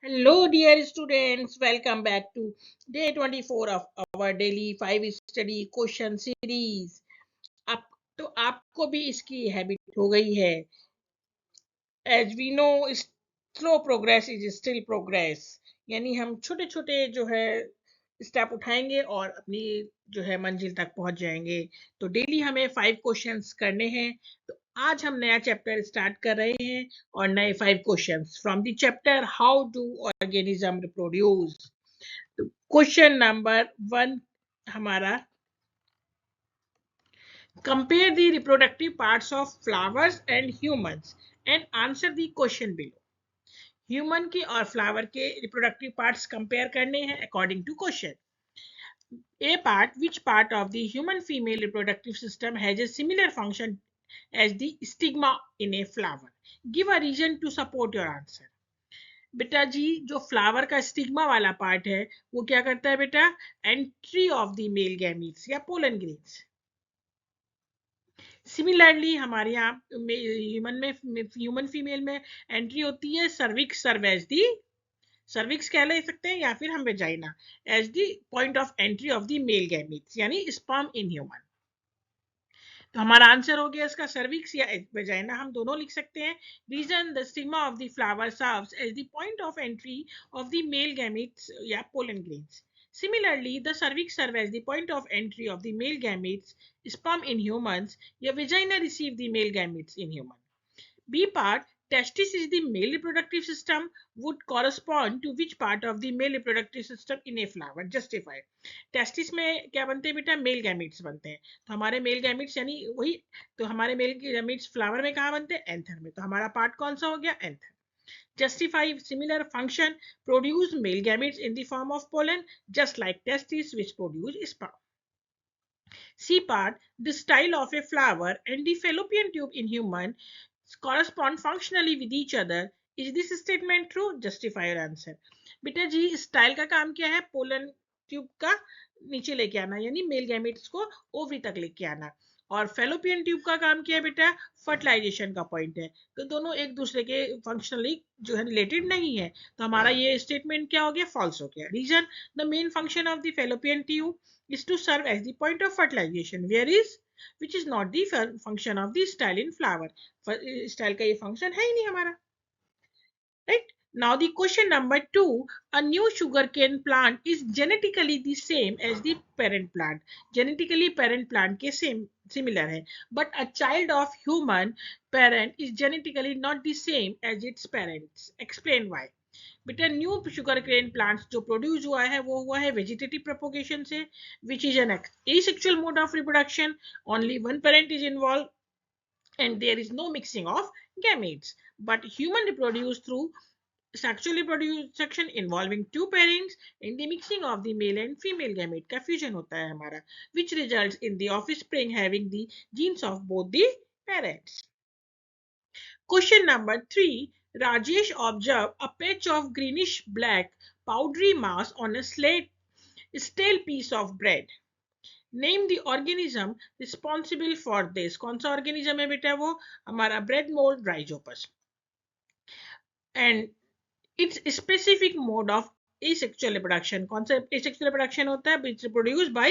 Hello, dear students. Welcome back to day 24 of our daily 5 study question series. अब तो आपको भी इसकी हैबिट हो गई है. As we know, slow progress is still progress. यानी हम छोटे छोटे जो है स्टेप उठाएंगे और अपनी जो है मंजिल तक पहुंच जाएंगे. तो डेली हमें 5 क्वेश्चंस करने हैं. तो आज हम नया चैप्टर स्टार्ट कर रहे हैं और नए 5 questions from the chapter how do organism reproduce. तो क्वेश्चन नंबर 1 हमारा, compare the reproductive parts of flowers and humans and answer the question below. Human के और फ्लावर के रिप्रोडक्टिव पार्ट्स कंपेयर करने हैं according to question. A part, which part of the human female reproductive system has a similar function as the stigma in a flower? Give a reason to support your answer. बेटा जी, जो flower का stigma वाला part है वो क्या करता है बेटा? Entry of the male gametes या पोलन ग्रेन्स. सिमिलरली हमारे यहाँ ह्यूमन फीमेल में एंट्री होती है cervix serve as the cervix कह ले सकते हैं या फिर हम vagina as the point of entry of the male gametes यानी स्पर्म इन ह्यूमन. तो हमारा आंसर हो गया इसका सर्विक्स या वेजाइना, हम दोनों लिख सकते हैं. Reason, the stigma of the flower serves as the point of entry of the male gametes या pollen grains. Similarly, the cervix serves as the point of entry of the male gametes, sperm in humans. Your vagina receives the male gametes in human. B part, testis is the male reproductive system, would correspond to which part of the male reproductive system in a flower? Justify. Testis में क्या बनते हैं बेटा? Male gametes बनते हैं. तो हमारे mail gametes यानी वही, तो हमारे मेल गैमीट्स फ्लावर में कहाँ बनते हैं? एंथर में. तो हमारा पार्ट कौन सा हो गया? Anther. Justify similar function, produce male gametes in the form of pollen, just like testes which produce sperm. C part, the style of a flower and the fallopian tube in human correspond functionally with each other. Is this statement true? Justify your answer. बेटा जी, style का काम क्या है? Pollen tube का नीचे लेके आना यानी मेल गैमेट्स को ओवरी तक लेके आना. और फेलोपियन ट्यूब का काम क्या है बेटा? फर्टिलाइजेशन का पॉइंट है. तो दोनों एक दूसरे के फंक्शनली जो है रिलेटेड नहीं है. तो हमारा ये स्टेटमेंट क्या हो गया? फॉल्स हो गया. Reason, the main function of the fallopian tube is to serve as the point of fertilization, which is not the function of the style in flower. Style का ये फंक्शन है ही नहीं हमारा. Right? Now the question number 2, a new sugarcane plant is genetically the same as the parent plant. Genetically parent plant के same similar है, but a child of human parent is genetically not the same as its parents. Explain why. बेटा, new sugar cane plants जो produce हुआ है वो हुआ है vegetative propagation से, which is an asexual mode of reproduction. Only one parent is involve and there is no mixing of gametes, but human reproduce through sexual reproduction involving two parents. In the mixing of the male and female gamete का fusion होता है हमारा, which results in the offspring having the genes of both the parents. Question number 3, Rajesh observed a patch of greenish black powdery mass on a stale piece of bread. Name the organism responsible for this. कौन सा organism है बेटा? वो हमारा bread mold rhizopus. And its specific mode of asexual reproduction. कौन सा asexual reproduction होता है? It's reproduced by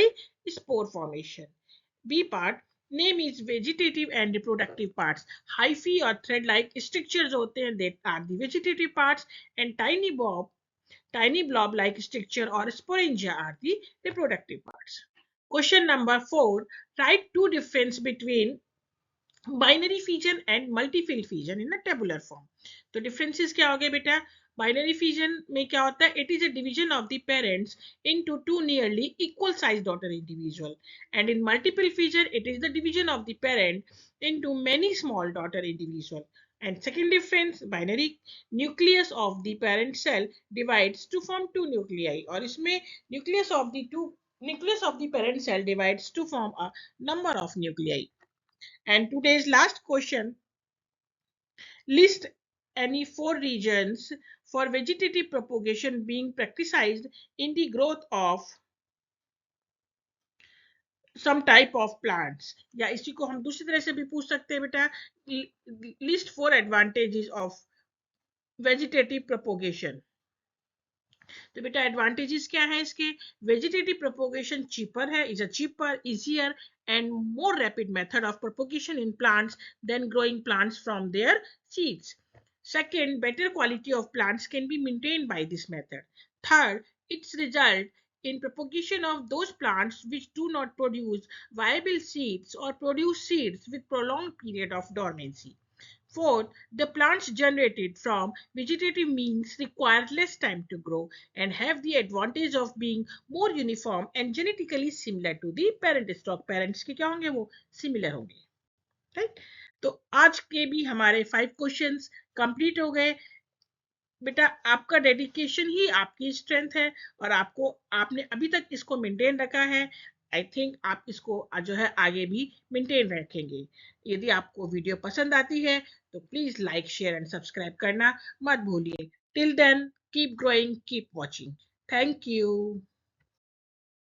spore formation. B part, name is vegetative and reproductive parts. Hyphae or thread-like structures होते हैं, that are the vegetative parts, and tiny blob-like structure or sporangia are the reproductive parts. Question number 4, write two difference between binary fission and multi-field fission in a tabular form. तो differences क्या हो गए बेटा? Binary fission में क्या होता है? It is a division of the parents into two nearly equal sized daughter individual, and in multiple fission it is the division of the parent into many small daughter individual. And second difference, binary nucleus of the parent cell divides to form two nuclei, और इसमें nucleus of the parent cell divides to form a number of nuclei. And today's last question, list any 4 regions for vegetative propagation being practiced in the growth of some type of plants. या इसी को हम दूसरी तरह से भी पूछ सकते हैं बेटा, list 4 advantages of vegetative propagation. तो बेटा एडवांटेजेस क्या है इसके? वेजिटेटिव प्रोपोगेशन चीपर है, is a cheaper, easier and more rapid method of propagation in plants than growing plants from their seeds. Second, better quality of plants can be maintained by this method. Third, its result in propagation of those plants which do not produce viable seeds or produce seeds with prolonged period of dormancy. Fourth, the plants generated from vegetative means require less time to grow and have the advantage of being more uniform and genetically similar to the parent stock. Parents के क्या होंगे? वो similar होंगे. Right? तो आज के भी हमारे 5 क्वेश्चंस कंप्लीट हो गए. बेटा आपका डेडिकेशन ही आपकी स्ट्रेंथ है और आपने अभी तक इसको मेंटेन रखा है. आई थिंक आप इसको जो है आगे भी मेंटेन रखेंगे. यदि आपको वीडियो पसंद आती है तो please like share and subscribe करना मत भूलिए. Till then keep growing, keep watching. Thank you.